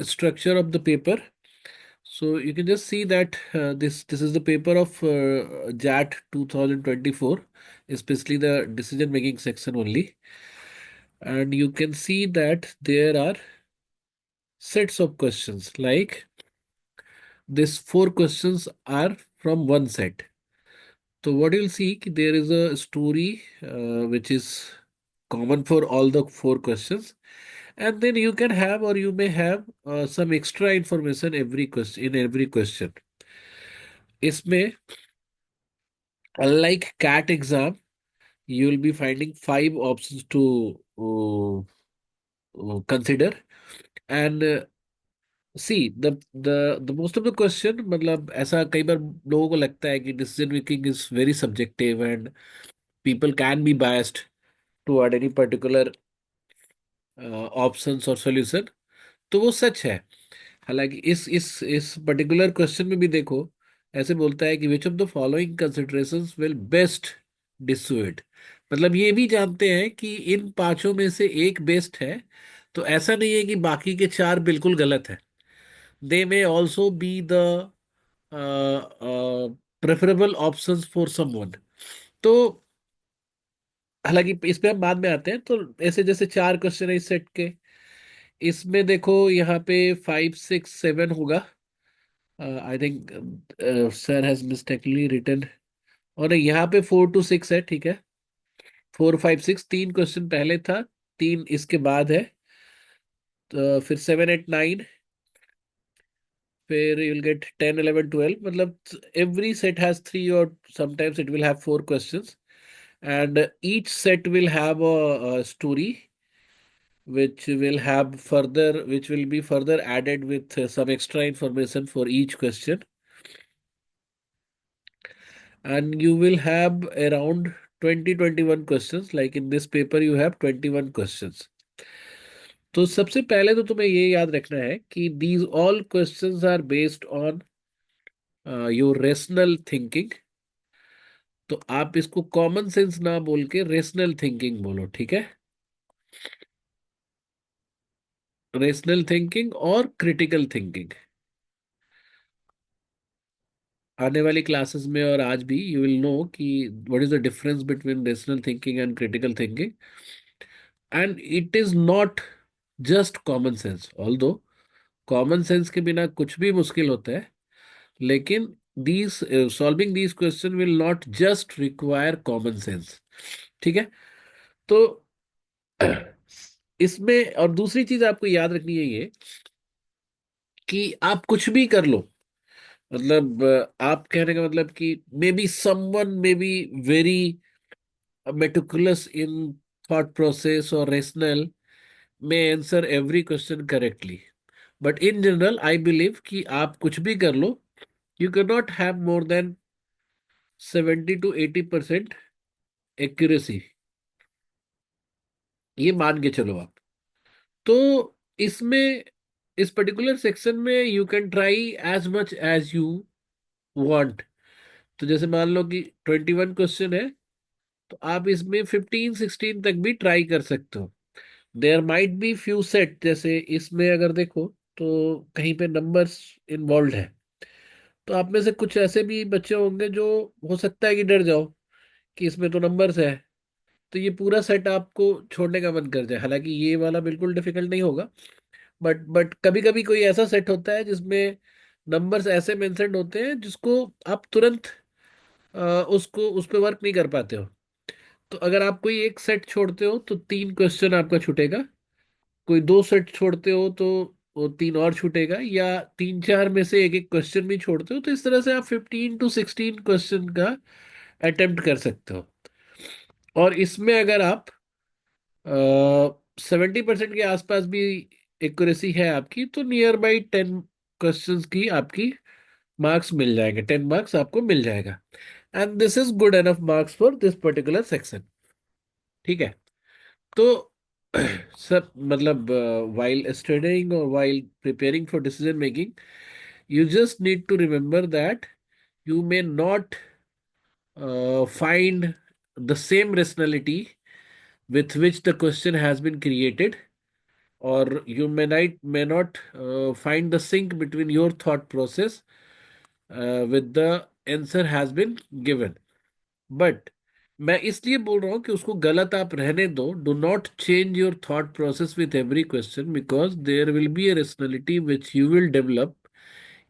structure of the paper. So you can just see that this is the paper of JAT 2024, especially the decision making section only. And you can see that there are sets of questions, like these four questions are from one set. So what you'll see, there is a story which is common for all the four questions, and then you can have or you may have some extra information every question in every question. इसमें unlike CAT exam, you will be finding five options to consider, and see the most of the question, मतलब ऐसा कई बार लोगों को लगता है कि decision making is very subjective and people can be biased toward any particular options or solution. तो वो सच है। हालांकि इस पर्टिकुलर क्वेश्चन में भी देखो, ऐसे बोलता है कि which of the following considerations will best dissuade. मतलब ये भी जानते हैं कि इन पांचों में से एक बेस्ट है, तो ऐसा नहीं है कि बाकी के चार बिल्कुल गलत है। They may also be the preferable options for someone. तो हालांकि इस पे हम बाद में आते हैं। तो ऐसे जैसे चार क्वेश्चन है इस सेट के, इसमें देखो यहाँ पे 5 6 7 होगा। I think sir has mistakenly written, और यहाँ पे 4 to 6 है, ठीक है। 4 5 6 तीन क्वेश्चन पहले था, तीन इसके बाद है। तो फिर 7 8 9, फिर यू विल गेट 10 11 12। मतलब every set has three or sometimes it will have four questions, and each set will have a story which will be further added with some extra information for each question, and you will have around 20 21 questions. Like in this paper you have 21 questions. तो सबसे पहले तो तुम्हें ये याद रखना है कि these all questions are based on your rational thinking। तो आप इसको कॉमन सेंस ना बोल के रेशनल थिंकिंग बोलो, ठीक है। रेशनल थिंकिंग और क्रिटिकल थिंकिंग। आने वाली क्लासेस में और आज भी यू विल नो कि what is the difference between rational thinking and critical thinking. And it is not just common sense, although common sense के बिना कुछ भी मुश्किल होता है, लेकिन these solving these question will not just require common sense, ठीक है। तो इसमें और दूसरी चीज आपको याद रखनी है ये कि आप कुछ भी कर लो, मतलब आप कहने का मतलब कि may be someone may be very meticulous in thought process or rational, may answer every question correctly, but in general I believe कि आप कुछ भी कर लो, you cannot have more than 70 to 80% accuracy, ये मान के चलो आप। तो इसमें इस पर्टिकुलर सेक्शन में you can try as much as you want. तो जैसे मान लो कि 21 क्वेश्चन है, तो आप इसमें 15 16 तक भी ट्राई कर सकते हो। There might be few set, जैसे इसमें अगर देखो तो कहीं पे नंबर्स इन्वॉल्व है, तो आप में से कुछ ऐसे भी बच्चे होंगे जो हो सकता है कि डर जाओ कि इसमें तो नंबर्स है, तो ये पूरा सेट आपको छोड़ने का मन कर जाए। हालांकि ये वाला बिल्कुल डिफिकल्ट नहीं होगा, बट कभी कभी कोई ऐसा सेट होता है जिसमें नंबर्स ऐसे मेंशन्ड होते हैं जिसको आप तुरंत उसको उस पर वर्क नहीं कर पाते हो। तो अगर आप कोई एक सेट छोड़ते हो तो तीन क्वेश्चन आपका छूटेगा, कोई दो सेट छोड़ते हो तो वो तीन और छूटेगा, या तीन चार में से एक एक क्वेश्चन भी छोड़ते हो, तो इस तरह से आप 15 to 16 क्वेश्चन का अटेम्प्ट कर सकते हो। और इसमें अगर आप 70% के आसपास भी एक्यूरेसी है आपकी, तो नियर बाई 10 क्वेश्चंस की आपकी मार्क्स मिल जाएंगे, 10 मार्क्स आपको मिल जाएगा। And this is good enough marks for this particular section, ठीक है। तो सब मतलब while studying or while preparing for decision making, you just need to remember that you may not find the same rationality with which the question has been created or you may not find the sync between your thought process with the answer has been given. But मैं इसलिए बोल रहा हूँ कि उसको गलत आप रहने दो. Do not change your thought process with every question, because there will be a rationality which you will develop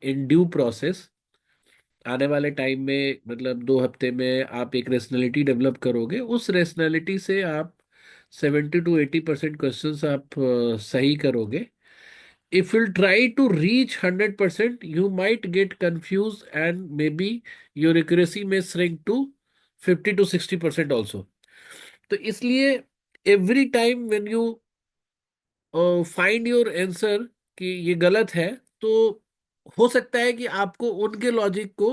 in due process. आने वाले टाइम में, मतलब 2 हफ्ते में आप एक रेशनलिटी डेवलप करोगे. उस रेशनलिटी से आप 70 to 80% क्वेश्चंस आप सही करोगे. If you'll try to reach 100%, you might get confused and maybe your accuracy may shrink to 50 to 60% also. तो इसलिए every time when you find your answer कि ये गलत है, तो हो सकता है कि आपको उनके लॉजिक को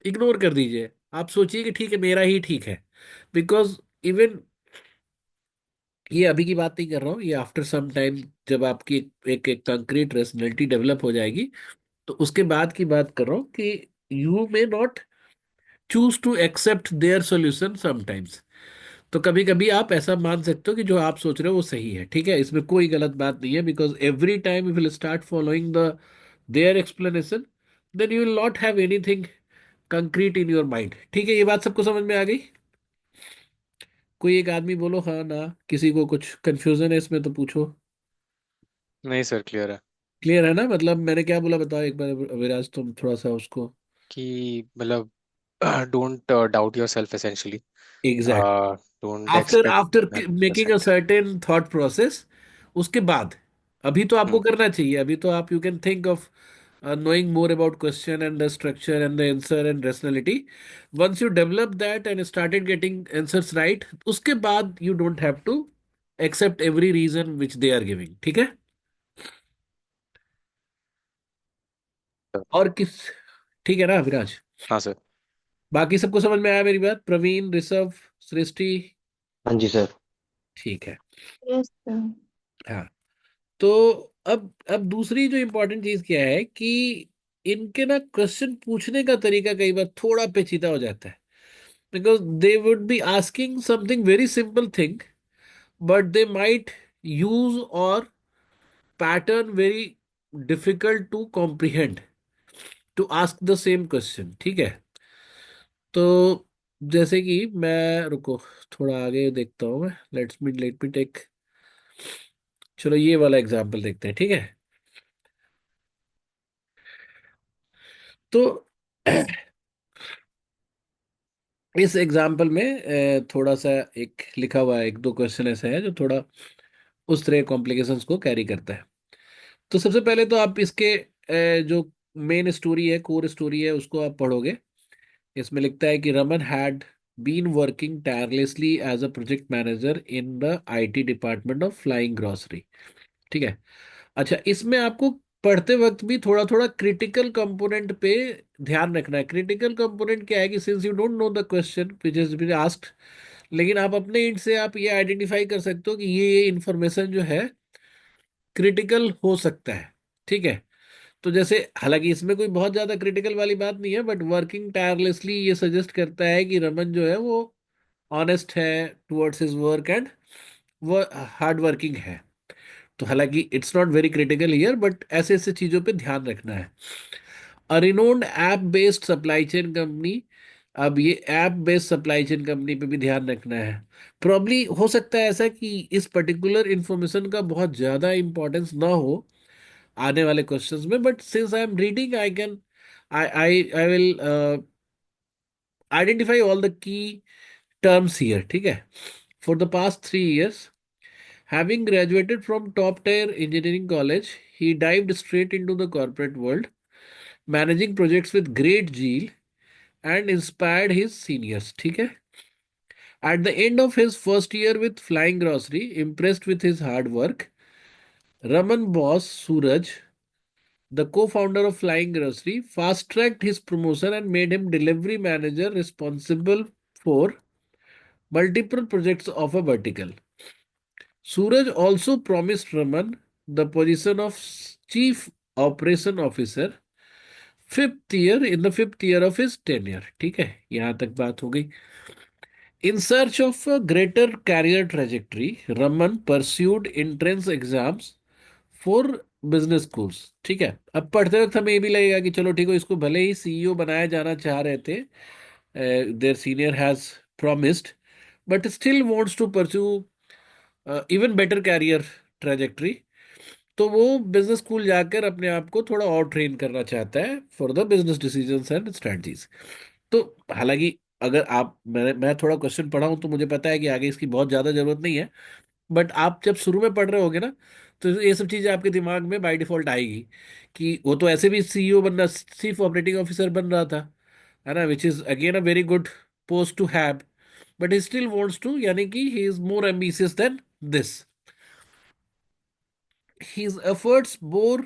इग्नोर कर दीजिए. आप सोचिए कि ठीक है, मेरा ही ठीक है. बिकॉज इवन ये अभी की बात नहीं कर रहा हूँ, ये आफ्टर सम टाइम जब आपकी एक कंक्रीट पर्सनैलिटी डेवलप हो जाएगी, तो उसके बाद की बात कर रहा हूँ कि you may not choose to accept their solution sometimes. तो कभी कभी आप ऐसा मान सकते हो कि जो आप सोच रहे हो वो सही है. ठीक है, इसमें कोई गलत बात नहीं है. Because every time you will start following the their explanation, then you will not have anything concrete in your mind. ठीक है, ये बात सबको समझ में आ गई? कोई एक आदमी बोलो हाँ ना. किसी को कुछ कंफ्यूजन है इसमें तो पूछो. नहीं सर, क्लियर है। क्लियर है ना? मतलब मैंने क्या बोला बताओ एक बार विराज, तुम थोड़ा सा उसको. कि मतलब don't doubt your self essentially, exact. Don't after expect after making a 100%। Certain thought process, उसके बाद, अभी तो आपको हम्म। करना चाहिए. अभी तो आप, you can think of knowing more about question and the structure and the answer and rationality. Once you develop that and started getting answers right, उसके बाद you don't have to accept every reason which they are giving. ठीक है? और किस? ठीक है ना विराज? हाँ सर। बाकी सबको समझ में आया मेरी बात? प्रवीण, ऋषभ, सृष्टि? हाँ जी सर। ठीक है. Yes sir. हाँ. तो अब दूसरी जो इम्पोर्टेंट चीज क्या है कि इनके ना क्वेश्चन पूछने का तरीका कई बार थोड़ा पेचीदा हो जाता है. Because they would be asking something very simple thing, but they might use और pattern very difficult to comprehend to ask the same question. ठीक है? तो जैसे कि मैं, रुको थोड़ा आगे देखता हूँ मैं. Let me take. चलो ये वाला एग्जांपल देखते हैं. ठीक है? तो इस एग्जाम्पल में थोड़ा सा एक लिखा हुआ है, एक दो क्वेश्चन ऐसे है जो थोड़ा उस तरह कॉम्प्लिकेशंस को कैरी करता है. तो सबसे पहले तो आप इसके जो मेन स्टोरी है, कोर स्टोरी है, उसको आप पढ़ोगे. इसमें लिखता है कि Raman had been working tirelessly as a project manager in the IT department of Flying Grocery. ठीक है? अच्छा, इसमें आपको पढ़ते वक्त भी थोड़ा थोड़ा क्रिटिकल कंपोनेंट पे ध्यान रखना है. क्रिटिकल कंपोनेंट क्या है कि since you don't know the question which is been asked, लेकिन आप अपने इंड से आप ये आइडेंटिफाई कर सकते हो कि ये इंफॉर्मेशन जो है क्रिटिकल हो सकता है. ठीक है? तो जैसे, हालांकि इसमें कोई बहुत ज्यादा क्रिटिकल वाली बात नहीं है, बट वर्किंग टायरलेसली ये सजेस्ट करता है कि रमन जो है वो ऑनेस्ट है टुवर्ड्स हिज वर्क एंड वो हार्ड वर्किंग है. तो हालांकि it's not very critical here, but ऐसे ऐसे चीजों पे ध्यान रखना है. A renowned app based supply chain company. अब ये app based supply chain company पे भी ध्यान रखना है. प्रॉब्ली हो सकता है ऐसा कि इस पर्टिकुलर इंफॉर्मेशन का बहुत ज्यादा इंपॉर्टेंस ना हो आने वाले क्वेश्चंस में, but since I am reading I can, I will identify all the key terms here. ठीक है? For the past 3 years, having graduated from top tier engineering college, he dived straight into the corporate world, managing projects with great zeal and inspired his seniors. ठीक है? At the end of his first year with Flying Grocery, impressed with his hard work, Raman boss Suraj, the co-founder of Flying Grocery, fast-tracked his promotion and made him delivery manager responsible for multiple projects of a vertical. Suraj also promised Raman the position of Chief Operation Officer fifth year in the fifth year of his tenure. ठीक है? यहां तक बात हो गई. In search of a greater career trajectory, Raman pursued entrance exams for business schools. ठीक है, अब पढ़ते वक्त हमें ये भी लगेगा कि चलो ठीक है, इसको भले ही सीईओ बनाया जाना चाह रहे थे, their senior has promised, but still wants to pursue even better career trajectory। तो वो बिजनेस स्कूल जाकर अपने आप को थोड़ा और ट्रेन करना चाहता है for the business decisions and strategies. तो हालांकि अगर आप मैं थोड़ा क्वेश्चन पढ़ा हूं तो मुझे पता है कि आगे इसकी बहुत ज्यादा जरूरत नहीं है, बट आप जब शुरू में पढ़ रहे होगे ना, तो ये सब चीजें आपके दिमाग में बाय डिफॉल्ट आएगी कि वो तो ऐसे भी सीईओ बनना, चीफ ऑपरेटिंग ऑफिसर बन रहा था, है ना, which is again a very good post to have, but he still wants to, यानी कि he is more ambitious than this. His efforts bore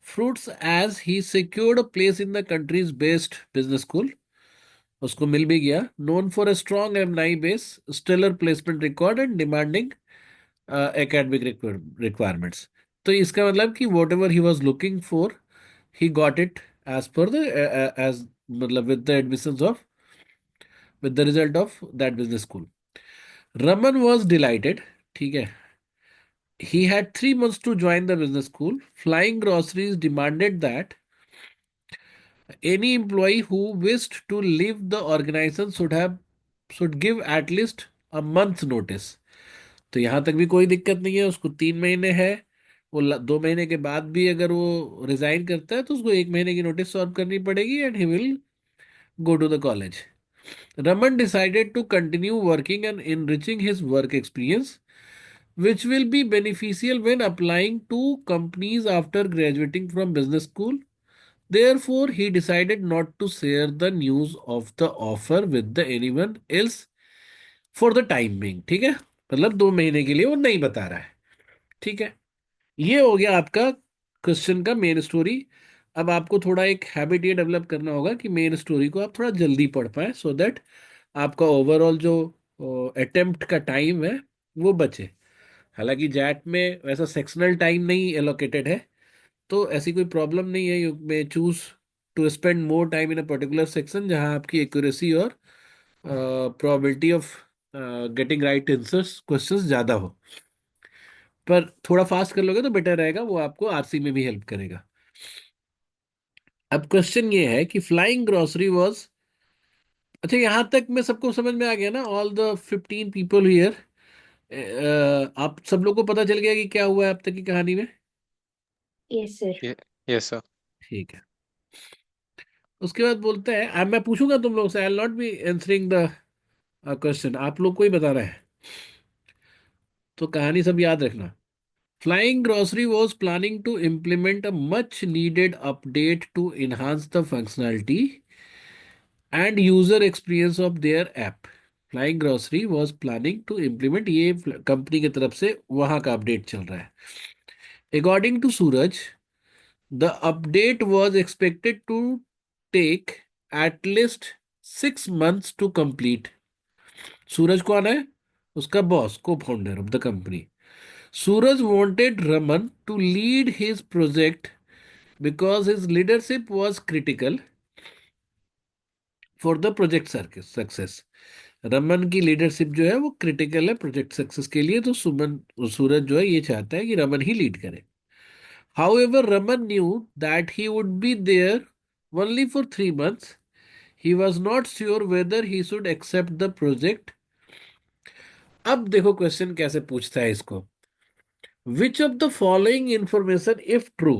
fruits as he secured a place in the country's best business school। उसको मिल भी गया, known for a strong M9 base, stellar placement record and demanding academic requirements। तो इसका मतलब कि whatever he was looking for, he got it as per the एज मतलब with the admissions of, with the result of that business school. Raman was delighted. ठीक है, he had 3 months to join the business school. Flying Groceries demanded that any employee who wished to leave the organization should give at least a month's notice। तो यहां तक भी कोई दिक्कत नहीं है, उसको 3 महीने है। वो 2 महीने के बाद भी अगर वो रिजाइन करता है तो उसको 1 महीने की नोटिस सर्व करनी पड़ेगी, and he will go to the college. Raman decided to continue working and enriching his work experience, which will be beneficial when applying to companies after graduating from business school। Therefore, he decided not to share the news of the offer with the anyone else for the time being। ठीक है, मतलब 2 महीने के लिए वो नहीं बता रहा है। ठीक है, ये हो गया आपका क्वेश्चन का मेन स्टोरी। अब आपको थोड़ा एक हैबिट ये डेवलप करना होगा कि मेन स्टोरी को आप थोड़ा जल्दी पढ़ पाए, सो दैट आपका ओवरऑल जो अटेम्प्ट का टाइम है वो बचे। हालांकि जैट में वैसा सेक्शनल टाइम नहीं एलोकेटेड है, तो ऐसी कोई प्रॉब्लम नहीं है। You may choose to spend more time in a particular section जहां आपकी एक्यूरेसी और probability of getting right answers questions ज़्यादा हो। पर थोड़ा फास्ट कर लोगे तो बेटर रहेगा, वो आपको आरसी में भी हेल्प करेगा। अब क्वेश्चन ये है कि फ्लाइंग ग्रोसरी वॉज, अच्छा यहाँ तक में सबको समझ में आ गया ना, ऑल द 15 पीपल हियर, आप सब लोग को पता चल गया कि क्या हुआ है अब तक की कहानी में? Yes sir. ये यस सर। ठीक है, उसके बाद बोलते हैं, अब मैं पूछूंगा तुम लोग से, I will not be answering the question, आप लोग को ही बताना है, तो कहानी सब याद रखना। Flying Grocery was planning to implement a much needed update to enhance the functionality and user experience of their app। Flying Grocery was planning to implement, ये कंपनी की तरफ से वहां का अपडेट चल रहा है। According to Suraj, the update was expected to take at least 6 months to complete। सूरज कौन है? उसका बॉस, को founder of the company. Suraj wanted Raman to lead his project because his leadership was critical for the project success। Raman की leadership जो है वो critical है project success के लिए, तो सुमन सूरज जो है ये चाहता है कि रमन ही लीड करे। However, Raman knew that he would be there only for 3 months। He was not sure whether he should accept the project। अब देखो क्वेश्चन कैसे पूछता है इसको। विच of the following information if true,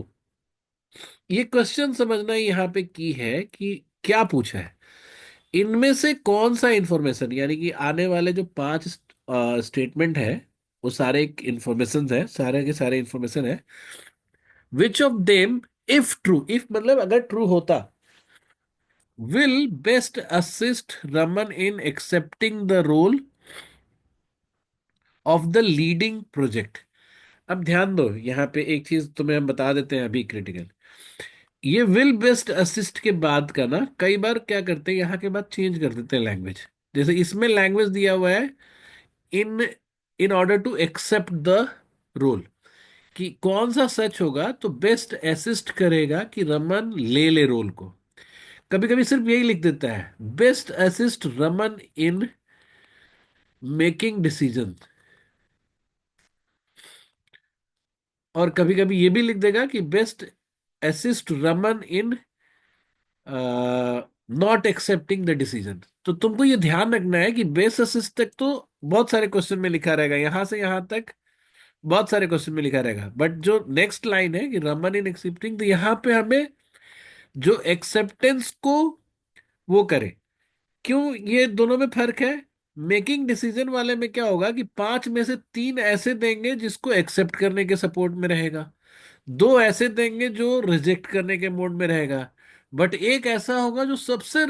ये क्वेश्चन समझना यहाँ पे की है कि क्या पूछा है, इनमें से कौन सा इंफॉर्मेशन, यानी कि आने वाले जो 5 स्टेटमेंट है वो सारे इंफॉर्मेशन है, सारे के सारे इंफॉर्मेशन है। Which of them if true, if मतलब अगर ट्रू होता, will best assist Raman in accepting the role of the leading project. अब ध्यान दो, यहाँ पे एक चीज तुम्हें हम बता देते हैं अभी क्रिटिकल। ये विल बेस्ट असिस्ट के बाद का ना कई बार क्या करते हैं, यहाँ के बाद चेंज कर देते हैं लैंग्वेज। जैसे इसमें लैंग्वेज दिया हुआ है in in order to accept the role, कि कौन सा सच होगा तो बेस्ट असिस्ट करेगा कि रमन ले ले रोल को। कभी कभी सिर्फ यही लिख देता है, best assist Raman in making decision. और कभी कभी ये भी लिख देगा कि best assist Raman in not accepting the decision. तो तुमको ये ध्यान रखना है कि बेस्ट असिस्ट तक तो बहुत सारे क्वेश्चन में लिखा रहेगा, यहां से यहां तक बहुत सारे क्वेश्चन में लिखा रहेगा, बट जो नेक्स्ट लाइन है कि रमन इन एक्सेप्टिंग, तो यहाँ पे हमें जो एक्सेप्टेंस को वो करे। क्यों ये दोनों में फर्क है? मेकिंग डिसीजन वाले में क्या होगा कि पांच में से तीन ऐसे देंगे जिसको एक्सेप्ट करने के सपोर्ट में रहेगा, दो ऐसे देंगे जो रिजेक्ट करने के मोड में रहेगा, बट एक ऐसा होगा जो सबसे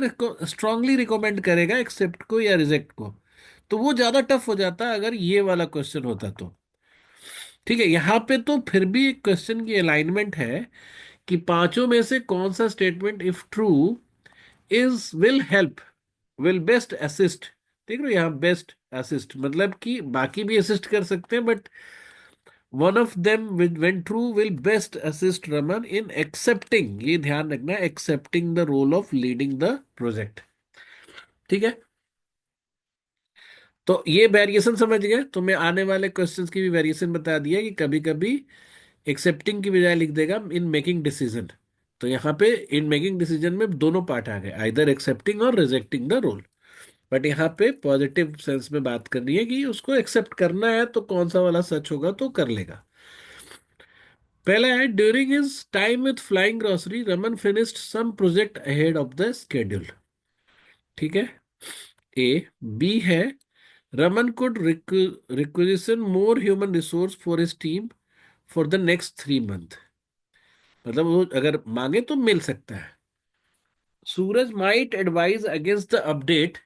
स्ट्रांगली रिकमेंड करेगा एक्सेप्ट को या रिजेक्ट को। तो वो ज्यादा टफ हो जाता अगर ये वाला क्वेश्चन होता तो। ठीक है, यहाँ पे तो फिर भी एक क्वेश्चन की अलाइनमेंट है कि पांचों में से कौन सा statement if true is will help, will best assist. देख रहे हो यहाँ बेस्ट असिस्ट मतलब कि बाकी भी असिस्ट कर सकते हैं, but one of them when true will best assist Raman in accepting, ये ध्यान रखना, accepting the role of leading the project. ठीक है, तो ये वेरिएशन समझ गए, तो मैं आने वाले क्वेश्चंस की भी वेरिएशन बता दिया कि कभी कभी एक्सेप्टिंग की बजाय लिख देगा इन मेकिंग डिसीजन। तो यहाँ पे इन मेकिंग डिसीजन में दोनों पार्ट आ गए, आइदर एक्सेप्टिंग और रिजेक्टिंग द रोल। बट यहाँ पे पॉजिटिव सेंस में बात करनी है कि उसको एक्सेप्ट करना है, तो कौन सा वाला सच होगा तो कर लेगा। पहला है during his time with Flying Grocery Raman finished some project ahead of the schedule. ठीक है, ए। बी है Raman could requisition more human resource for his team for the next 3 month. मतलब वो अगर मांगे तो मिल सकता है। Suraj might advise against the update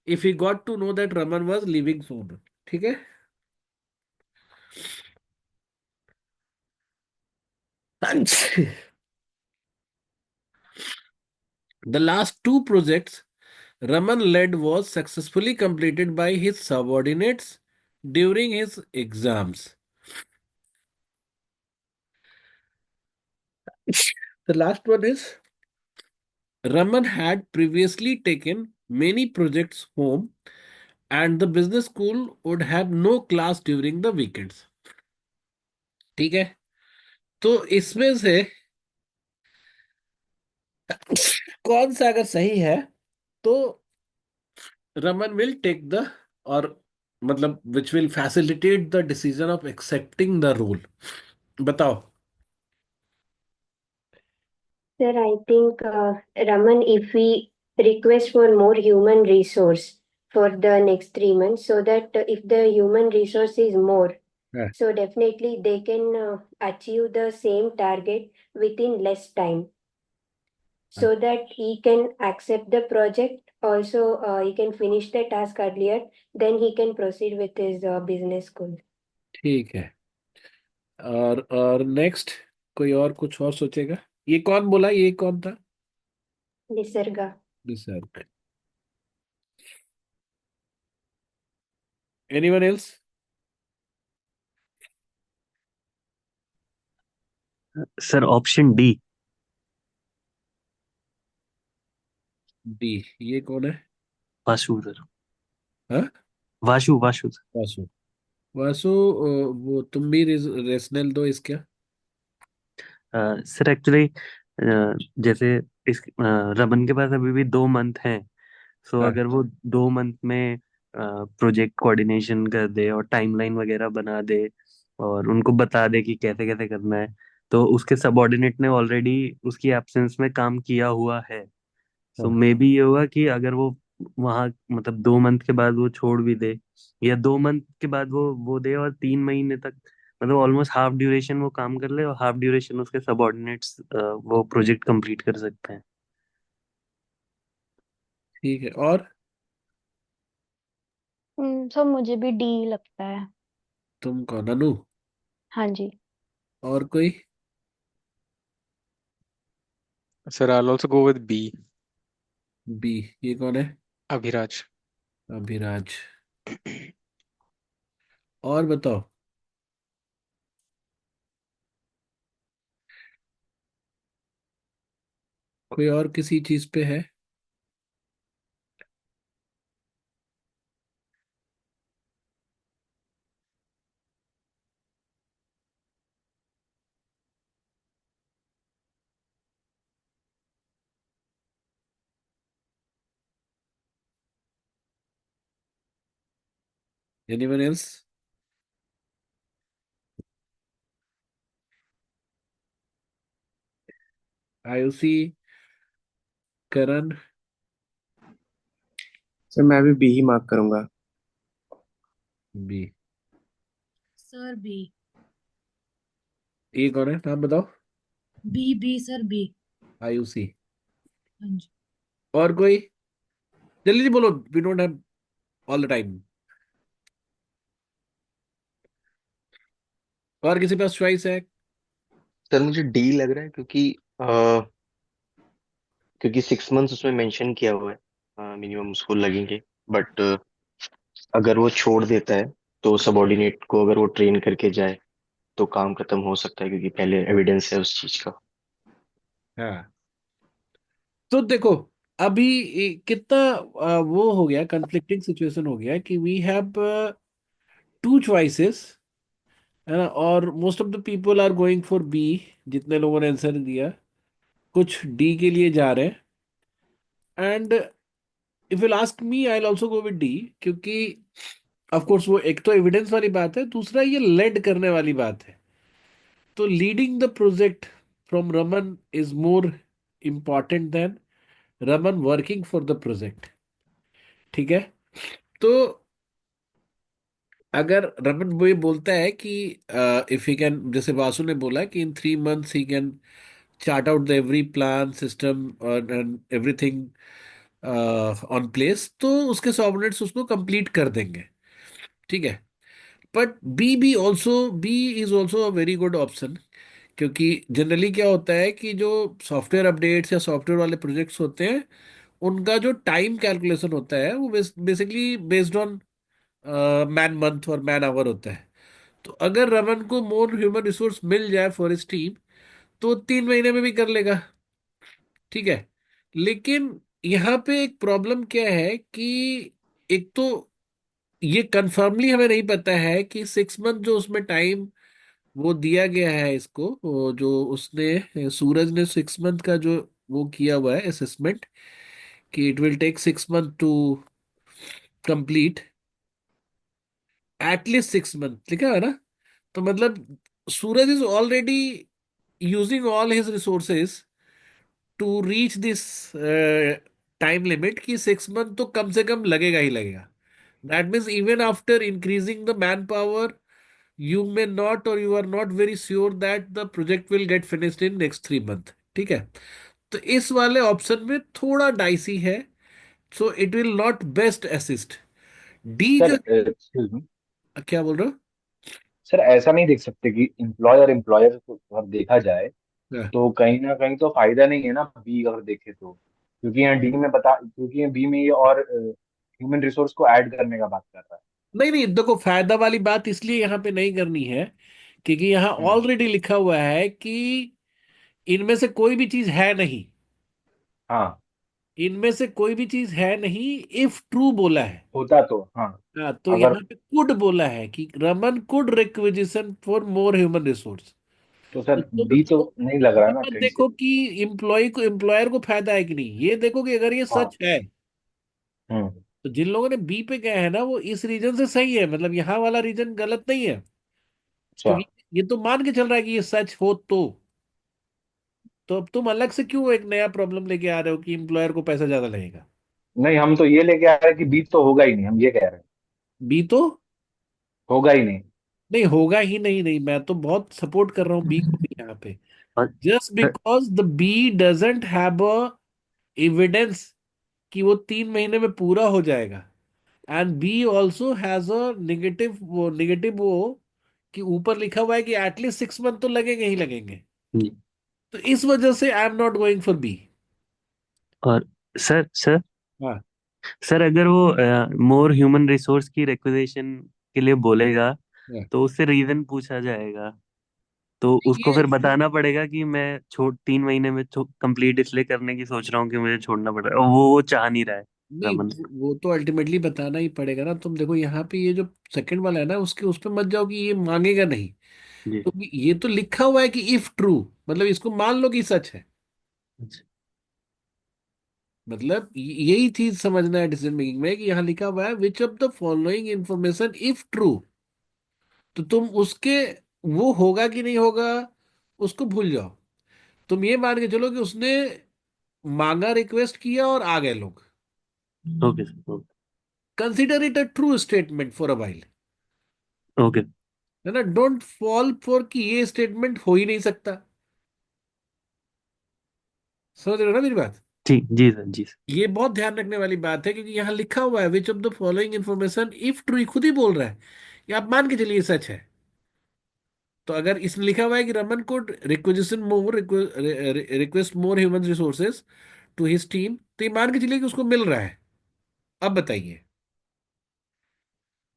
if he got to know that Raman was living soon. ठीक है। The last two projects Raman led was successfully completed by his subordinates during his exams. The last one is Raman had previously taken many projects home and the business school would have no class during the weekends. ठीक है, तो इसमें से कौन सा अगर सही है तो रमन विल टेक द, और मतलब which will facilitate the decision of accepting the rule. बताओ। Sir, I think Raman, if we request for more human resource for the next 3 months, so that if the human resource is more, हाँ, so definitely they can achieve the same target within less time, हाँ, so that he can accept the project. Also, he can finish the task earlier, then he can proceed with his business school. ठीक है। और next कोई और कुछ और सोचेगा? ये कौन बोला, ये कौन था? Nisarga. Nisarga. Anyone else? Sir option D. D, ये कौन है? वासु सर। हाँ, वासु वासु सर। वासु। वासु, वो तुम भी रेशनल दो इसका। सर एक्चुअली जैसे इस रमन के पास अभी भी 2 मंथ हैं। सो हाँ, अगर वो 2 मंथ में प्रोजेक्ट कोऑर्डिनेशन कर दे और टाइमलाइन वगैरह बना दे और उनको बता दे कि कैसे कैसे करना है, तो उसके सबऑर्डिनेट ने ऑलरेडी उसकी एब्सेंस में काम किया हुआ है। सो हाँ, मे बी ये होगा कि अगर वो वहाँ मतलब 2 मंथ के बाद वो छोड़ भी दे, या 2 मंथ के बाद वो दे और 3 महीने तक मतलब ऑलमोस्ट हाफ ड्यूरेशन वो काम कर ले और हाफ ड्यूरेशन उसके सबऑर्डिनेट्स वो प्रोजेक्ट कंप्लीट कर सकते हैं। ठीक है। और सब मुझे भी डी लगता है। तुम कौन, अनु? हाँ जी। और कोई? Sir, I'll also go with B. B, ये कौन है? Abhiraj. अभिराज। और बताओ। कोई और किसी चीज पे है? Anyone else? Ayushi, Karan? Sir मैं भी बी ही मार्क करूंगा। बी? Sir B. ए कौन है, नाम बताओ। B B sir B. Ayushi. हाँ जी। और कोई? जल्दी जल्दी बोलो, we don't have all the time. और किसी पास चॉइस है? सर मुझे डी लग रहा है, क्योंकि 6 मंथ्स उसमें मेंशन किया हुआ है मिनिमम उसको लगेंगे। बट अगर वो छोड़ देता है तो सबॉर्डिनेट को अगर वो ट्रेन करके जाए तो काम खत्म हो सकता है, क्योंकि पहले एविडेंस है उस चीज का। हाँ, तो देखो, अभी कितना वो हो गया, कंफ्लिक्टिंग सिचुएशन हो गया कि वी हैव टू चॉइसेस, है ना? और most of the people are going for B, जितने लोगों ने आंसर दिया। कुछ डी के लिए जा रहे हैं। And if you ask me, I will also go with D, क्योंकि ऑफ कोर्स वो एक तो एविडेंस वाली बात है, दूसरा ये लेड करने वाली बात है। तो leading the project from Raman is more important than Raman working for the project. ठीक है? तो अगर रमन वो ये बोलता है कि इफ ही कैन, जैसे वासु ने बोला कि in 3 months he can chart out the every plan system and everything on place, तो उसके सबऑर्डिनेट्स उसको कंप्लीट कर देंगे। ठीक है? But B is also a very good option, क्योंकि जनरली क्या होता है कि जो सॉफ्टवेयर अपडेट्स या सॉफ्टवेयर वाले प्रोजेक्ट्स होते हैं, उनका जो टाइम कैलकुलेशन होता है वो basically based on man month और मैन आवर होता है। तो अगर रमन को मोर ह्यूमन रिसोर्स मिल जाए फॉर हिज टीम, तो 3 महीने में भी कर लेगा। ठीक है? लेकिन यहाँ पे एक प्रॉब्लम क्या है कि एक तो ये कंफर्मली हमें नहीं पता है कि 6 मंथ जो उसमें टाइम वो दिया गया है इसको, वो जो उसने सूरज ने 6 मंथ का जो वो किया हुआ है असेसमेंट, कि it will take 6 month to complete, at least 6 month लिखा है ना? तो मतलब Suraj is already using all his resources to reach this time limit, कि 6 मंथ तो कम से कम लगेगा ही लगेगा। That means even after increasing the manpower, you may not और you are not very sure that the project will get finished in next 3 month. ठीक है? तो इस वाले ऑप्शन में थोड़ा डाइसी है, so it will not best assist. D sir जो, एक्सक्यूज मी। क्या बोल रहे सर ऐसा नहीं देख सकते कि एम्प्लॉयर एम्प्लॉयर को अगर देखा जाए हो? तो कहीं ना कहीं तो फायदा नहीं है ना बी अगर देखे तो, क्योंकि यहाँ बी में ये और ह्यूमन रिसोर्स को ऐड करने का बात कर रहा नहीं नहीं, देखो, फायदा वाली बात इसलिए यहाँ पे नहीं करनी है, क्योंकि यहाँ है। ऑलरेडी लिखा हुआ है कि इनमें से कोई भी चीज है नहीं। हाँ। इनमें से कोई भी चीज है नहीं, इफ ट्रू बोला है। होता तो हाँ। हाँ, तो अगर यहाँ पे कुड बोला है कि Raman could requisition for more human resource. तो तो सर तुम डी तो तो नहीं लग रहा ये ना मत कहीं से देखो भी। कि एम्प्लॉय को, एम्प्लॉयर को फायदा है कि नहीं, ये देखो कि अगर ये हाँ। सच है, हम्म। तो जिन लोगों ने बी पे गए हैं ना, वो इस रीजन से सही है, मतलब यहाँ वाला रीजन गलत नहीं है। अच्छा। क्योंकि ये तो मान के चल रहा है कि ये सच हो तो अब तुम अलग से क्यों एक नया प्रॉब्लम लेके आ रहे हो कि एम्प्लॉयर को पैसा ज्यादा लगेगा? नहीं, हम तो ये लेके आ रहे हैं कि बी तो होगा ही नहीं, हम ये कह रहे हैं। बी तो होगा ही नहीं। नहीं होगा ही नहीं, नहीं, मैं तो बहुत सपोर्ट कर रहा हूँ बी को भी यहाँ पे, और just because the B doesn't have a evidence कि वो 3 महीने में पूरा हो जाएगा। And B also has a negative वो कि ऊपर लिखा हुआ है कि एटलीस्ट 6 मंथ तो लगेंगे ही लगेंगे। तो इस वजह से I am not going for B. और सर सर हाँ, सर अगर वो मोर ह्यूमन रिसोर्स की रिक्वेजिशन के लिए बोलेगा, हाँ। तो उससे रीजन पूछा जाएगा, तो उसको ये फिर बताना पड़ेगा कि मैं छोड़ 3 महीने में कंप्लीट इसलिए करने की सोच रहा हूँ कि मुझे छोड़ना पड़ रहा है, और वो चाह नहीं रहा है नहीं, रमन। वो तो अल्टीमेटली बताना ही पड़ेगा ना। तुम देखो यहाँ पे ये जो सेकंड वाला है ना, उसके उस पे मत जाओ कि ये मांगेगा नहीं, जी। क्योंकि ये तो लिखा हुआ है कि इफ ट्रू, मतलब इसको मान लो कि सच है। मतलब यही चीज समझना है डिसीजन मेकिंग में कि यहाँ लिखा हुआ है which of the following information if true, तो तुम उसके, वो होगा कि नहीं होगा उसको भूल जाओ। तुम ये मान के चलो कि उसने मांगा, रिक्वेस्ट किया और आ गए लोग। Okay sir. Consider it a true statement for a while, okay. है ना। डोंट फॉल फॉर कि ये स्टेटमेंट हो ही नहीं सकता। समझ रहे हो ना मेरी बात। ठीक, जी सर, जी सर। ये बहुत ध्यान रखने वाली बात है, क्योंकि यहाँ लिखा हुआ है which of the following information if true, खुद ही बोल रहा है, ये आप मान के चलिए सच है। तो अगर इसमें लिखा हुआ है कि Raman could requisition more request more human resources to his team, तो ये मान के चलिए कि उसको मिल रहा है। अब बताइए।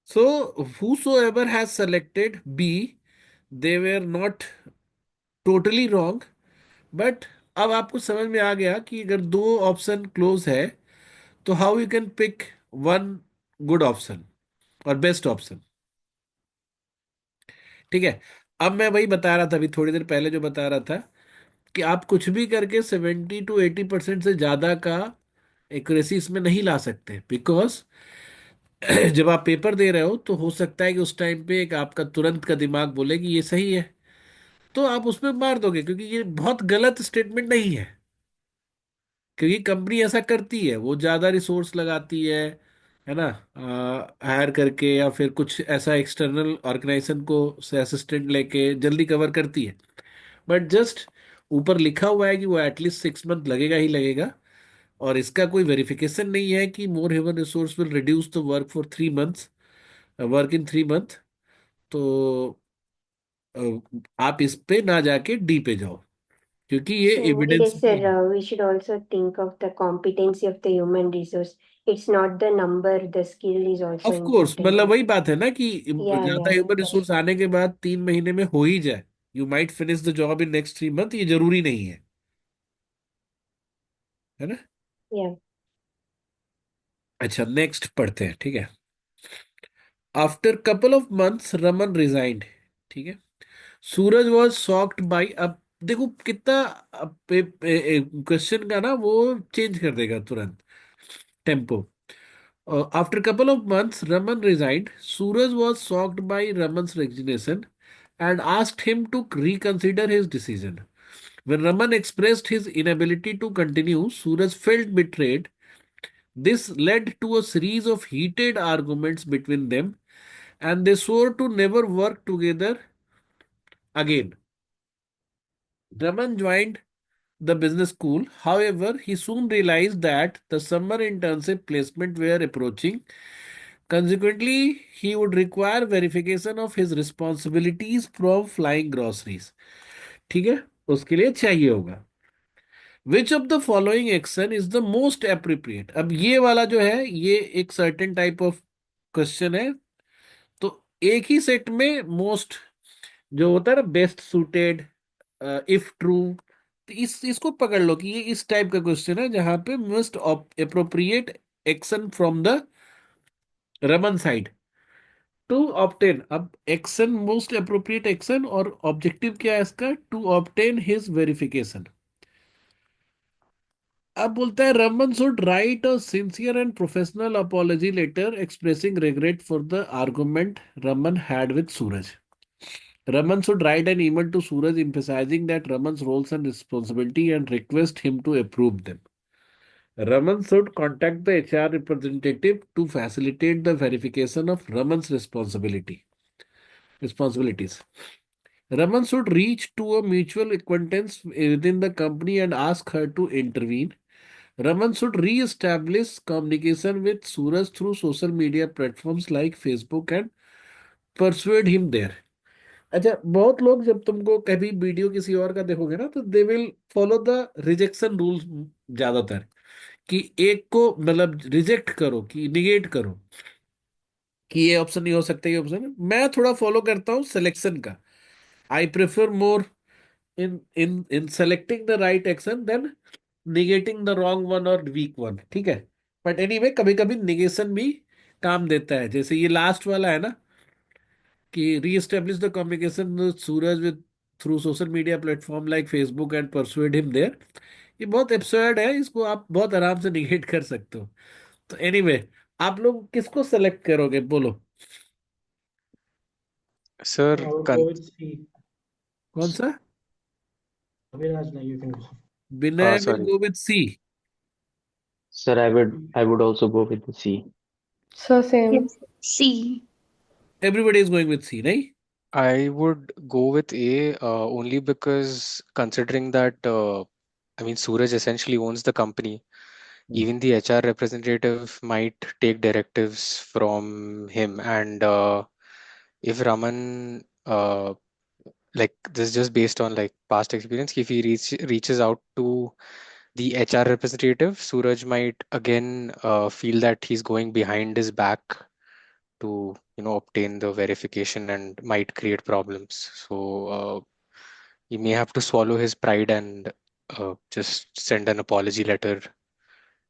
सो whosoever has selected B, they were not totally wrong, but अब आपको समझ में आ गया कि अगर दो ऑप्शन क्लोज है तो how you can pick one good option और बेस्ट ऑप्शन। ठीक है। अब मैं वही बता रहा था अभी थोड़ी देर पहले, जो बता रहा था कि आप कुछ भी करके 70 to 80% से ज्यादा का एक्यूरेसी इसमें नहीं ला सकते, बिकॉज जब आप पेपर दे रहे हो तो हो सकता है कि उस टाइम पे एक आपका तुरंत का दिमाग बोले कि ये सही है, तो आप उसमें मार दोगे, क्योंकि ये बहुत गलत स्टेटमेंट नहीं है। क्योंकि कंपनी ऐसा करती है, वो ज्यादा रिसोर्स लगाती है ना, हायर करके या फिर कुछ ऐसा एक्सटर्नल ऑर्गेनाइजेशन को से असिस्टेंट लेके जल्दी कवर करती है। बट जस्ट ऊपर लिखा हुआ है कि वो एटलीस्ट 6 मंथ लगेगा ही लगेगा, और इसका कोई वेरिफिकेशन नहीं है कि मोर human resource will reduce the work for 3 months, work in 3 month. तो आप इस पे ना जाके डी पे जाओ, क्योंकि ये So, एविडेंस yes, नहीं sir, है। we should also think of the competency of the human resource. It's not the number, the skill is also of course, important. मतलब वही बात है ना कि ज्यादा Yeah, ह्यूमन correct. रिसोर्स आने के बाद 3 महीने में हो ही जाए, you might finish the job in next 3 month, ये जरूरी नहीं है ना। Yeah. अच्छा, नेक्स्ट पढ़ते हैं, ठीक है। After couple of months Raman resigned. ठीक है। सूरज वॉज शॉक्ड बाई, अब देखो कितना क्वेश्चन का ना वो चेंज कर देगा तुरंत tempo. After a couple of months, Raman resigned. Suraj was shocked by Raman's resignation and asked him to reconsider his decision. When Raman expressed his inability to continue, Suraj felt betrayed. This led to a series of heated arguments between them, and they swore to never work together again. Raman joined the business school. However, he soon realized that the summer internship placement were approaching. Consequently, he would require verification of his responsibilities from flying groceries. ठीक है, उसके लिए चाहिए होगा। विच of the following action is the most appropriate. अब ये वाला जो है ये एक सर्टेन टाइप ऑफ क्वेश्चन है, तो एक ही सेट में मोस्ट जो होता है ना, बेस्ट सुटेड, इफ ट्रू, तो इसको पकड़ लो कि ये इस टाइप का क्वेश्चन है जहां पे most appropriate action from the Raman side to obtain. अब एक्शन, मोस्ट अप्रोप्रिएट एक्शन, और ऑब्जेक्टिव क्या है इसका, टू ऑब्टेन हिज वेरिफिकेशन। अब बोलता है Raman should write a sincere and professional apology letter expressing regret for the argument Raman had with Suraj. Raman should write an email to Suraj emphasizing that Raman's roles and responsibility and request him to approve them. Raman should contact the HR representative to facilitate the verification of Raman's responsibilities. Raman should reach to a mutual acquaintance within the company and ask her to intervene. Raman should re-establish communication with Suraj through social media platforms like Facebook and persuade him there. अच्छा, बहुत लोग जब तुमको कभी video किसी और का देखोगे ना, तो they will follow the rejection rules ज्यादातर, कि एक को मतलब रिजेक्ट करो, कि निगेट करो कि ये ऑप्शन नहीं हो सकता, ये ऑप्शन। मैं थोड़ा फॉलो करता हूँ सिलेक्शन का। I prefer more in selecting the right action than negating the wrong one और वीक वन। ठीक है। बट एनीवे, कभी कभी निगेशन भी काम देता है, जैसे ये लास्ट वाला है ना, कि reestablish the communication Suraj with through social media platform like Facebook and persuade him there. ये बहुत एब्सर्ड है, इसको आप बहुत आराम से निगेट कर सकते हो। तो एनीवे, आप लोग किसको सेलेक्ट करोगे, बोलो। Sir I would go with C. कौन सा? Abhiraj, now you can go. Vinay will sorry, go with C. Sir, I would also go with the C. So same. C. Everybody is going with C, नहीं? I would go with A only because considering that I mean Suraj essentially owns the company. Even the HR representative might take directives from him, and if Raman like this is just based on like past experience, if he reaches out to the HR representative, Suraj might again feel that he's going behind his back to obtain the verification and might create problems. So he may have to swallow his pride and just send an apology letter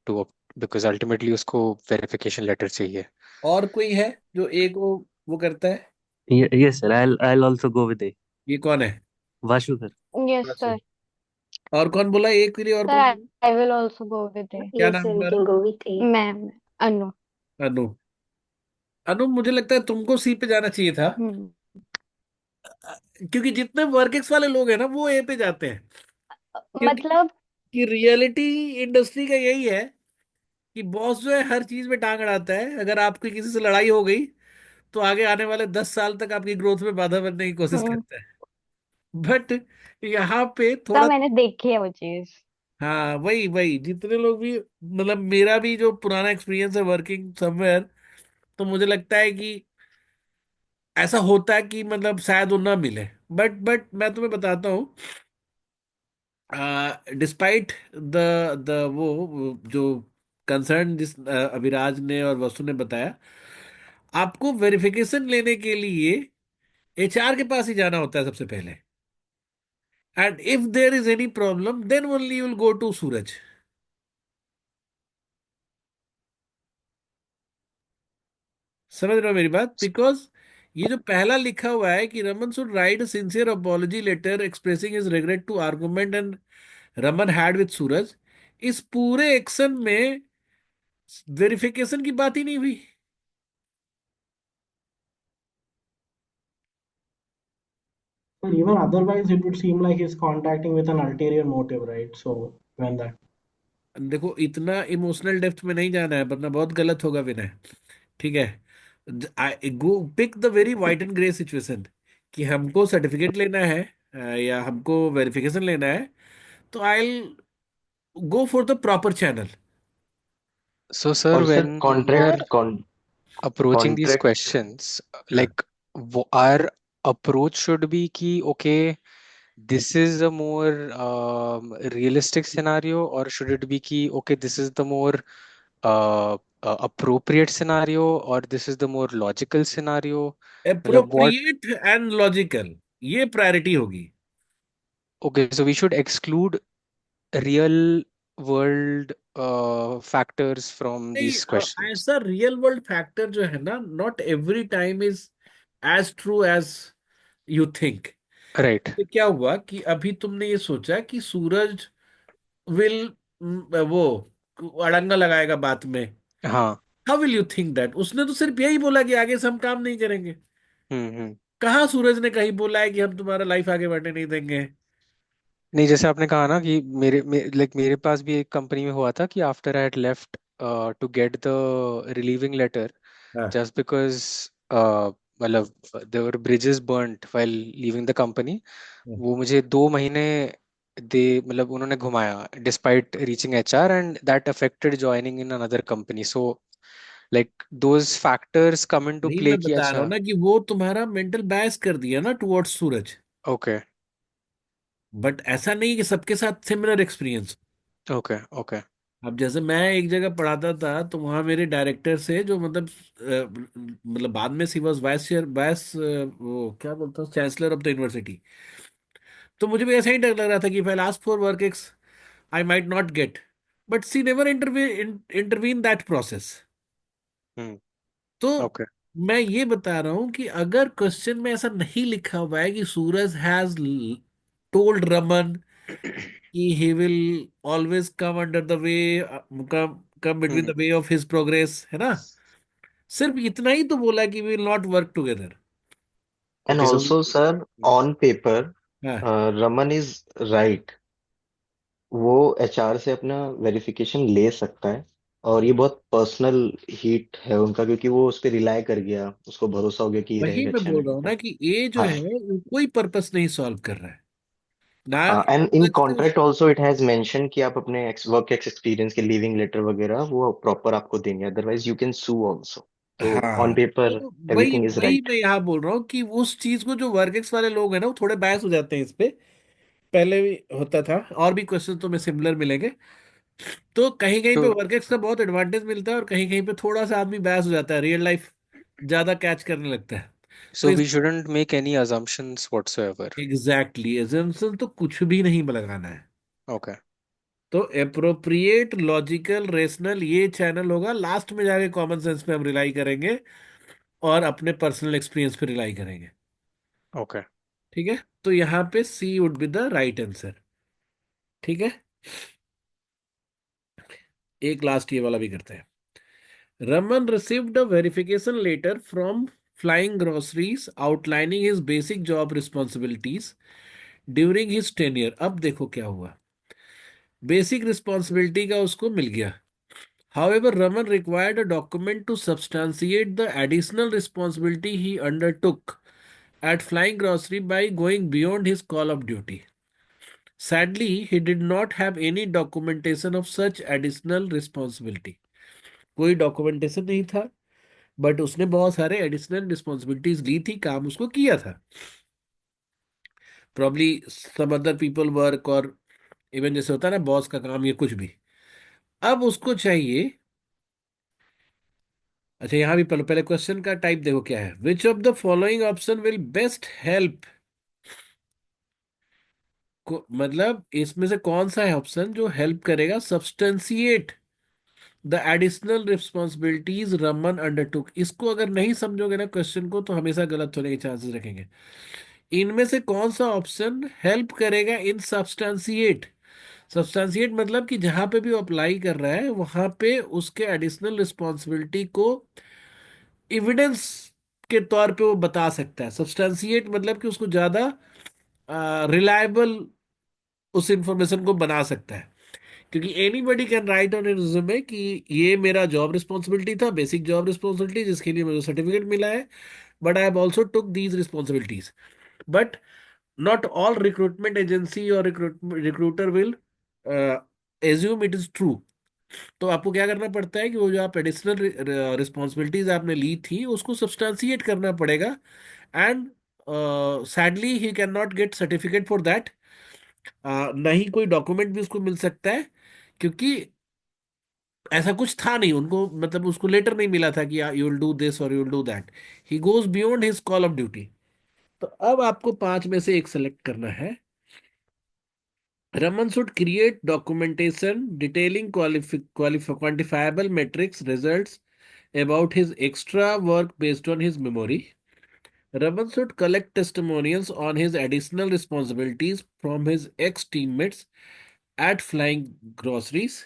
to because ultimately उसको verification letter चाहिए. और कोई है जो ए को वो करता है? Yes, sir. I'll also go with A. ये कौन है? Vasu, sir. Yes, बस। sir. और कौन बोला ए के लिए, और Sir, कौन I, बोला? I will also go with A. क्या Yes, नाम sir, we तुम्हारा? can go with A. मैं अनु। अनु। अनु, मुझे लगता है तुमको सी पे जाना चाहिए था, हम्म। क्योंकि जितने वर्केक्स वाले लोग हैं ना वो ए पे जाते हैं। क्योंकि मतलब कि रियलिटी इंडस्ट्री का यही है कि बॉस जो है हर चीज में टांग अड़ाता है। अगर आपकी किसी से लड़ाई हो गई तो आगे आने वाले 10 साल तक आपकी ग्रोथ में बाधा बनने की कोशिश हम्म, करता है। बट यहाँ पे तो थोड़ा, मैंने देखी है वो चीज। हाँ वही वही, जितने लोग भी, मतलब मेरा भी जो पुराना एक्सपीरियंस है वर्किंग समवेयर, तो मुझे लगता है कि ऐसा होता है कि मतलब शायद वो ना मिले। बट मैं तुम्हें बताता हूँ, डिस्पाइट द द वो जो कंसर्न जिस अभिराज ने और वसु ने बताया, आपको वेरिफिकेशन लेने के लिए एचआर के पास ही जाना होता है सबसे पहले। And if there is any problem then only you will go to Suraj. समझ रहे हो मेरी बात? बिकॉज ये जो पहला लिखा हुआ है कि Raman should write a sincere apology letter expressing his regret to argument and Raman had with Suraj, इस पूरे एक्शन में वेरिफिकेशन की बात ही नहीं हुई। But even otherwise, it would seem like he's contacting with an ulterior motive, right? So, when that. देखो, इतना emotional depth में नहीं जाना है वरना बहुत गलत होगा विनय। ठीक है, go pick the very white and grey situation कि हमको सर्टिफिकेट लेना है, या हमको वेरिफिकेशन लेना है, तो I go for the proper channel. So sir, और sir when we are contract approaching these contract questions, like our approach should be ki okay, this is a more realistic scenario, or should it be ki okay, this is the more appropriate scenario, or this is the more logical scenario? मतलब what? Appropriate and logical, ये priority होगी। Okay, so we should exclude real world factors from नहीं, these questions, ऐसा real world factor जो है ना, not every time is as true as you think. right? क्या हुआ कि अभी तुमने ये सोचा कि सूरज विल वो अड़ंगा लगाएगा बात में। हाँ. How will you think that? उसने तो सिर्फ यही बोला कि आगे से हम काम नहीं करेंगे। हम्म. कहाँ सूरज ने कहीं बोला है कि हम तुम्हारा लाइफ आगे बढ़ने नहीं देंगे? नहीं, जैसे आपने कहा ना कि मेरे पास भी एक कंपनी में हुआ था कि after I had left to get the relieving letter, हाँ। जस्ट बिकॉज मतलब there bridges burnt while leaving the company, वो मुझे 2 महीने दे मतलब उन्होंने घुमाया despite reaching HR, and that affected joining in another company. So like those factors come into नहीं, प्ले मैं कि बता रहा हूँ अच्छा. ना कि वो तुम्हारा मेंटल बैस कर दिया ना टुवर्ड्स सूरज। ओके. बट ऐसा नहीं कि सबके साथ सिमिलर एक्सपीरियंस। ओके. ओके. अब जैसे मैं एक जगह पढ़ाता था तो वहां मेरे डायरेक्टर से, जो मतलब मतलब बाद में सी वॉज वाइस चेयर, वाइस वो क्या बोलता हूँ, चांसलर ऑफ द यूनिवर्सिटी। तो मुझे भी ऐसा ही डर लग रहा था कि if I ask for work X I might not get. But she never intervene that process. Hmm. तो ओके. मैं ये बता रहा हूँ कि अगर क्वेश्चन में ऐसा नहीं लिखा हुआ है कि सूरज हैज टोल्ड रमन कि he will always come under the way, come between the way of his progress, है ना? सिर्फ इतना ही तो बोला कि we will not work together. And Okay, so also sir, on paper हाँ, रमन इज राइट, वो एचआर से अपना वेरिफिकेशन ले सकता है। और ये बहुत पर्सनल हीट है उनका, क्योंकि वो उस पर रिलाय कर गया, उसको भरोसा हो गया कि ये वही रहेगा मैं अच्छा बोल रहा हूँ लगेगा। ना कि ये जो हाँ है वो कोई पर्पस नहीं सॉल्व कर रहा है ना। हाँ, and in contract also it has mention कि आप अपने वर्क एक्सपीरियंस के लीविंग लेटर वगैरह वो प्रॉपर आपको देंगे, otherwise you can sue also. तो ऑन हाँ, पेपर तो वही एवरीथिंग इज वही राइट। मैं यहाँ बोल रहा हूँ कि उस चीज को जो वर्केक्स वाले लोग हैं ना वो थोड़े बहस हो जाते हैं इस पे। पहले भी होता था, और भी क्वेश्चन तो में सिमिलर मिलेंगे। तो कहीं कहीं पे so वर्केक्स का बहुत एडवांटेज मिलता है और कहीं कहीं पे थोड़ा सा आदमी बहस हो जाता है, रियल लाइफ ज्यादा कैच करने लगता है। तो so we shouldn't make any assumptions whatsoever. Exactly assumption तो कुछ भी नहीं लगाना है। Okay. तो अप्रोप्रिएट, लॉजिकल, रेशनल ये चैनल होगा, लास्ट में जाके कॉमन सेंस पे हम रिलाई करेंगे और अपने पर्सनल एक्सपीरियंस पे रिलाई करेंगे। Okay. ठीक है, तो यहाँ पे she would be the right answer. ठीक है, एक लास्ट ये वाला भी करते हैं। Raman received a verification letter from Flying Groceries outlining his basic job responsibilities during his tenure. अब देखो क्या हुआ, बेसिक रिस्पॉन्सिबिलिटी का उसको मिल गया। However, Raman required a document to substantiate the additional responsibility he undertook at Flying Grocery by going beyond his call of duty. Sadly, he did not have any documentation of such additional responsibility. कोई documentation नहीं था, but उसने बहुत सारे additional responsibilities ली थी, काम उसको किया था। Probably some other people work, और इवन जैसे होता है ना बॉस का काम, ये कुछ भी। अब उसको चाहिए, अच्छा यहाँ भी पहले पहले क्वेश्चन का टाइप देखो क्या है। Which of the following option will best help, मतलब इसमें से कौन सा है ऑप्शन जो हेल्प करेगा substantiate the additional responsibilities Raman undertook. इसको अगर नहीं समझोगे ना क्वेश्चन को, तो हमेशा गलत होने के चांसेस रखेंगे। इनमें से कौन सा ऑप्शन हेल्प करेगा इन सब्सटेंशिएट। सब्सटेंशिएट मतलब कि जहां पे भी वो अप्लाई कर रहा है वहां पे उसके एडिशनल रिस्पॉन्सिबिलिटी को एविडेंस के तौर पे वो बता सकता है। सब्सटेंशिएट मतलब कि उसको ज्यादा रिलायबल उस इंफॉर्मेशन को बना सकता है। क्योंकि anybody can write on resume कि ये मेरा जॉब रिस्पॉन्सिबिलिटी था, बेसिक जॉब रिस्पॉन्सिबिलिटी जिसके लिए मुझे सर्टिफिकेट मिला है, but I have also took these responsibilities. But not all recruitment agency और recruiter will assume it is true. तो आपको क्या करना पड़ता है कि वो जो आप एडिशनल रिस्पॉन्सिबिलिटीज आपने ली थी उसको सब्सटेंशिएट करना पड़ेगा। And sadly he can not gate certificate for that. नहीं कोई डॉक्यूमेंट भी उसको मिल सकता है, क्योंकि ऐसा कुछ था नहीं उनको, मतलब उसको लेटर नहीं मिला था कि यू विल डू दिस और you will do that. He goes beyond his call of duty. तो अब आपको पांच में से एक सेलेक्ट करना है। Raman should create documentation detailing quantifiable metrics results about his extra work based on his memory. Raman should collect testimonials on his additional responsibilities from his ex-teammates at Flying Groceries.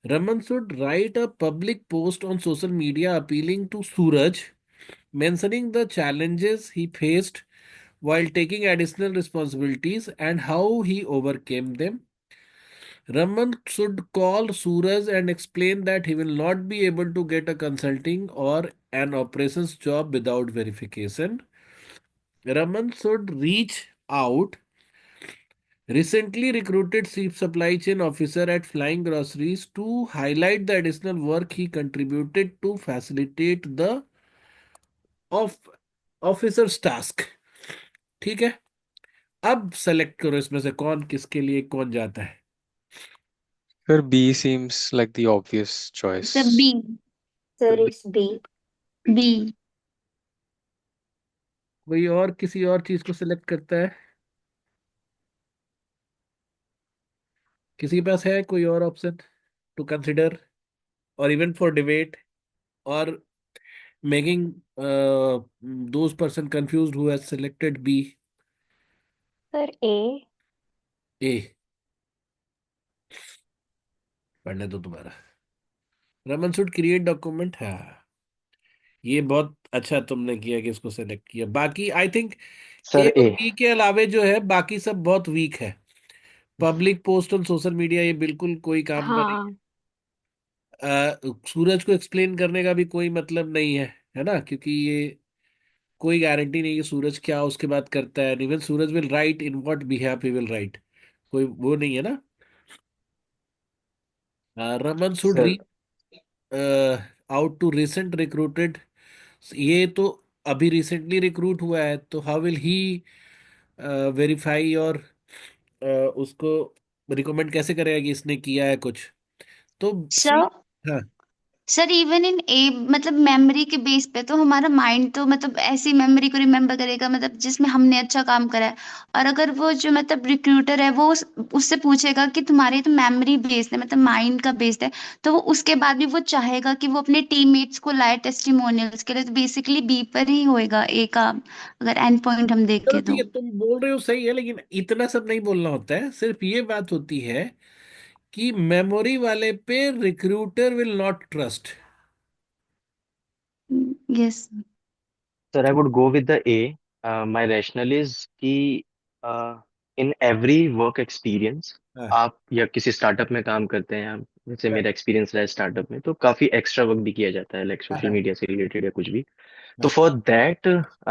Raman should write a public post on social media appealing to Suraj, mentioning the challenges he faced while taking additional responsibilities and how he overcame them. Raman should call Suraj and explain that he will not be able to get a consulting or an operations job without verification. Raman should reach out recently recruited chief supply chain officer at Flying Groceries to highlight the additional work he contributed to facilitate the of officer's task. ठीक है, अब select करो इसमें से कौन किसके लिए कौन जाता है। Sir, B seems like the obvious Sir, choice. B. तो Sir, it's B. B. कोई और किसी और चीज को सिलेक्ट करता है? किसी के पास है कोई और ऑप्शन टू कंसिडर, और इवन फॉर डिबेट, और making those person confused who has selected B. Sir A. A, पढ़ने दो तुम्हारा। रमन शुड क्रिएट डॉक्यूमेंट, हाँ। ये बहुत अच्छा तुमने किया कि इसको सेलेक्ट किया। बाकी आई थिंक ए सर और ए। बी के अलावे जो है बाकी सब बहुत वीक है। Public post on social media ये बिल्कुल कोई काम का नहीं। हाँ। सूरज को एक्सप्लेन करने का भी कोई मतलब नहीं है ना, क्योंकि ये कोई गारंटी नहीं कि सूरज क्या उसके बाद करता है। Even Suraj will write in what behave he will write, कोई वो नहीं है ना। Raman should sir reach out to recent recruited, ये तो अभी रिसेंटली रिक्रूट हुआ है, तो हाउ विल ही वेरीफाई और उसको रिकमेंड कैसे करेगा कि इसने किया है कुछ। तो सी, सर हाँ। सर इवन इन ए मतलब मेमोरी के बेस पे तो हमारा माइंड तो मतलब ऐसी मेमोरी को रिमेम्बर करेगा मतलब जिसमें हमने अच्छा काम करा है। और अगर वो जो मतलब रिक्रूटर है वो उससे पूछेगा कि तुम्हारी तो मेमोरी बेस्ड है मतलब माइंड का बेस्ड है, तो वो उसके बाद भी वो चाहेगा कि वो अपने टीममेट्स को लाए टेस्टिमोनियल्स के लिए, तो बेसिकली बी पर ही होएगा ए का अगर एंड पॉइंट हम चलो देखें ठीक तो। है, तुम बोल रहे हो सही है, लेकिन इतना सब नहीं बोलना होता है। सिर्फ ये बात होती है कि मेमोरी वाले पे recruiter will not trust. Yes. Sir I would go with the A. My rational is कि इन एवरी वर्क एक्सपीरियंस, हाँ। आप या किसी स्टार्टअप में काम करते हैं आप, जैसे हाँ। मेरा एक्सपीरियंस रहा है स्टार्टअप में, तो काफी एक्स्ट्रा वर्क भी किया जाता है, लाइक सोशल हाँ। मीडिया से रिलेटेड या कुछ भी। तो हाँ। for that,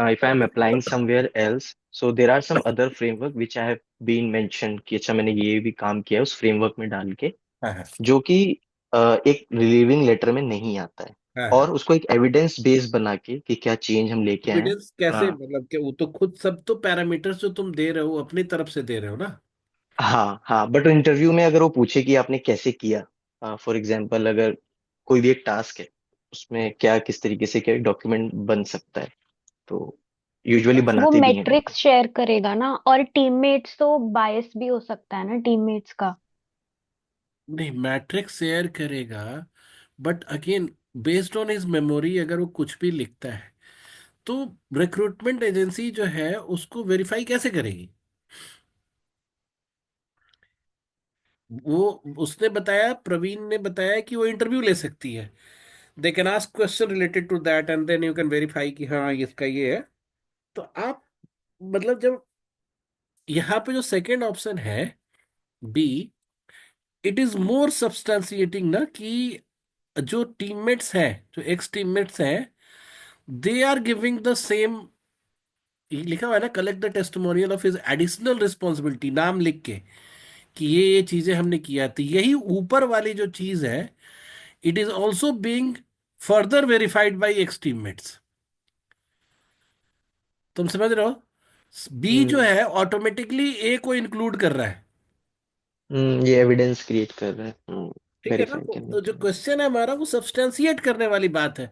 if I am applying somewhere else, so there are some other framework which I have been mentioned कि अच्छा मैंने ये भी काम किया है उस फ्रेमवर्क में डाल के, हाँ। हाँ। जो कि एक रिलीविंग लेटर में नहीं आता है, हाँ। हाँ। और उसको एक एविडेंस बेस बना के कि क्या चेंज हम लेके आए हैं। एविडेंस कैसे, हाँ मतलब कि वो तो खुद सब तो पैरामीटर्स जो तुम दे रहे हो अपनी तरफ से दे रहे हो ना। हाँ हाँ, बट इंटरव्यू में अगर वो पूछे कि आपने कैसे किया, फॉर एग्जांपल अगर कोई भी एक टास्क है, उसमें क्या किस तरीके से क्या डॉक्यूमेंट बन सकता है, तो यूजुअली वो बनाते भी हैं मैट्रिक्स लोग। शेयर करेगा ना, और टीममेट्स तो बायस भी हो सकता है ना टीममेट्स का। नहीं, मैट्रिक्स शेयर करेगा, but again based on his memory अगर वो कुछ भी लिखता है तो रिक्रूटमेंट एजेंसी जो है उसको वेरीफाई कैसे करेगी। वो उसने बताया, प्रवीण ने बताया कि वो इंटरव्यू ले सकती है। They can ask question related to that and then you can verify कि हाँ इसका ये है। तो आप मतलब जब यहाँ पे जो सेकंड ऑप्शन है B, it is more substantiating ना कि जो टीममेट्स हैं, जो एक्स टीममेट्स हैं, they are giving the same. लिखा हुआ है ना, collect the testimonial of his additional responsibility, नाम लिख के कि ये चीजें हमने किया। तो यही ऊपर वाली जो चीज है, it is also being further verified by x teammates. तुम समझ रहे हो, बी जो हम्म है ऑटोमेटिकली ए को इंक्लूड कर रहा है। ये एविडेंस क्रिएट कर रहा है ठीक है ना, वेरीफाई करने तो जो के लिए। क्वेश्चन है हमारा वो सब्सटेंशिएट करने वाली बात है।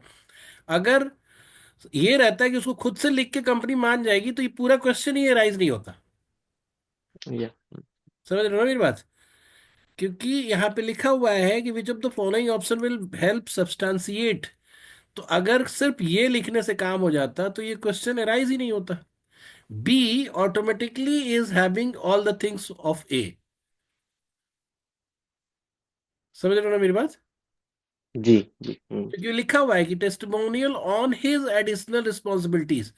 अगर ये रहता है कि उसको खुद से लिख के कंपनी मान जाएगी तो ये पूरा क्वेश्चन ही राइज नहीं होता। या समझ रहे हो ना मेरी बात, क्योंकि यहाँ पे लिखा हुआ है कि which of the following option will help substantiate. तो अगर सिर्फ ये लिखने से काम हो जाता तो ये क्वेश्चन अराइज ही नहीं होता। B automatically is having all the things of A. समझ रहे हो ना मेरी बात, जी जी। क्योंकि लिखा हुआ है कि testimonial on his additional responsibilities.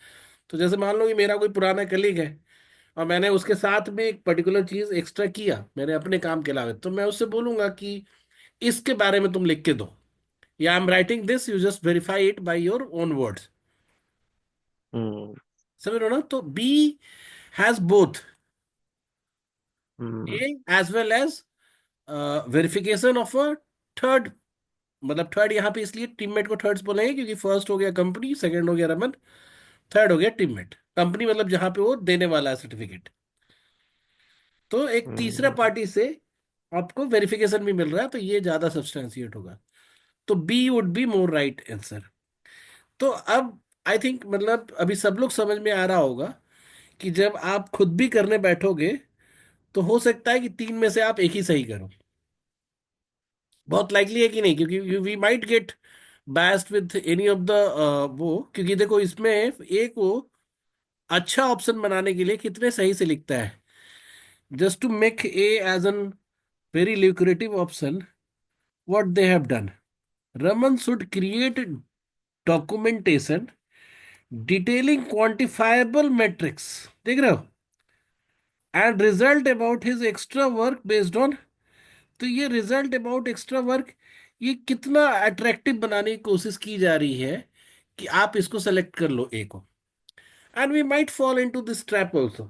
तो जैसे मान लो कि मेरा कोई पुराना कलीग है और मैंने उसके साथ में एक पर्टिकुलर चीज एक्स्ट्रा किया मेरे अपने काम के अलावा, तो मैं उससे बोलूंगा कि इसके बारे में तुम लिख के दो, या I am writing this, you just verify it by your own words. Hmm समझ रहे हो ना, तो B has both hmm A as well as verification of a third. मतलब थर्ड यहाँ पे इसलिए टीममेट को थर्ड्स बोलेंगे क्योंकि फर्स्ट हो गया कंपनी, सेकंड हो गया रमन, थर्ड हो गया टीममेट। कंपनी मतलब जहां पे वो देने वाला है सर्टिफिकेट। तो एक तीसरा हम्म पार्टी से आपको वेरिफिकेशन भी मिल रहा है, तो ये ज्यादा सब्सटेंशिएट होगा। तो B would be more right answer. तो अब आई थिंक मतलब अभी सब लोग समझ में आ रहा होगा कि जब आप खुद भी करने बैठोगे तो हो सकता है कि तीन में से आप एक ही सही करो। बहुत लाइकली है कि नहीं, क्योंकि we might get biased with any of the वो, क्योंकि देखो इसमें एक वो अच्छा ऑप्शन बनाने के लिए कितने सही से लिखता है, just to make a as an very lucrative option. what they have done. Raman should create documentation detailing quantifiable metrics, देख रहे हो, and result about his extra work based on. तो ये रिजल्ट अबाउट एक्स्ट्रा वर्क, ये कितना attractive बनाने की कोशिश की जा रही है कि आप इसको सेलेक्ट कर लो ए को, and we might fall into this trap also.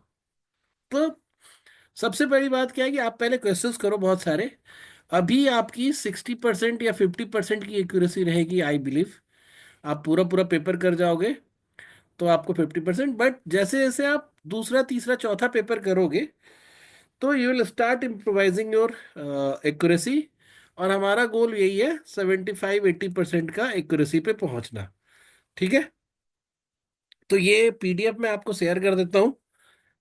तो सबसे बड़ी बात क्या है कि आप पहले क्वेश्चंस करो बहुत सारे। अभी आपकी 60% या 50% की एक्यूरेसी रहेगी आई बिलीव। आप पूरा पूरा पेपर कर जाओगे तो आपको 50%, बट जैसे जैसे आप दूसरा तीसरा चौथा पेपर करोगे तो you will start improvising your accuracy. और हमारा गोल यही है 75-80% का एक्यूरेसी पे पहुंचना। ठीक है, तो ये पीडीएफ मैं आपको शेयर कर देता हूँ।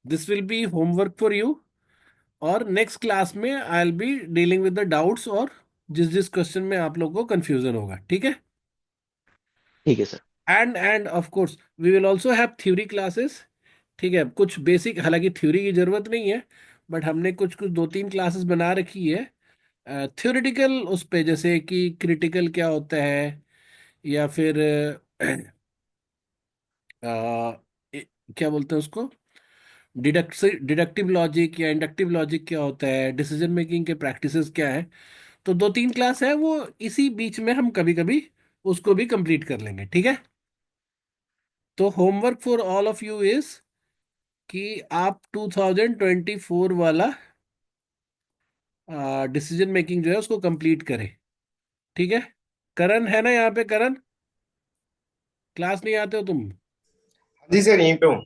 This will be homework for you. और नेक्स्ट क्लास में I will be dealing with the doubts, और जिस जिस क्वेश्चन में आप लोगों को कंफ्यूजन होगा। ठीक है, ठीक है sir. And of course we will also have theory classes. ठीक है, कुछ बेसिक, हालांकि थ्योरी की जरूरत नहीं है, बट हमने कुछ कुछ 2-3 क्लासेस बना रखी है थ्योरेटिकल उस पे, जैसे कि क्रिटिकल क्या होता है, या फिर क्या बोलते हैं उसको, डिडक्टिव लॉजिक या इंडक्टिव लॉजिक क्या होता है, डिसीजन मेकिंग के प्रैक्टिसेस क्या है। तो 2-3 क्लास है वो, इसी बीच में हम कभी कभी उसको भी कंप्लीट कर लेंगे। ठीक है, तो homework for all of you is कि आप 2024 वाला डिसीजन मेकिंग जो है उसको कंप्लीट करें। ठीक है, करण है ना यहाँ पे? करण, क्लास नहीं आते हो तुम? जी सर, यहीं पे हूँ।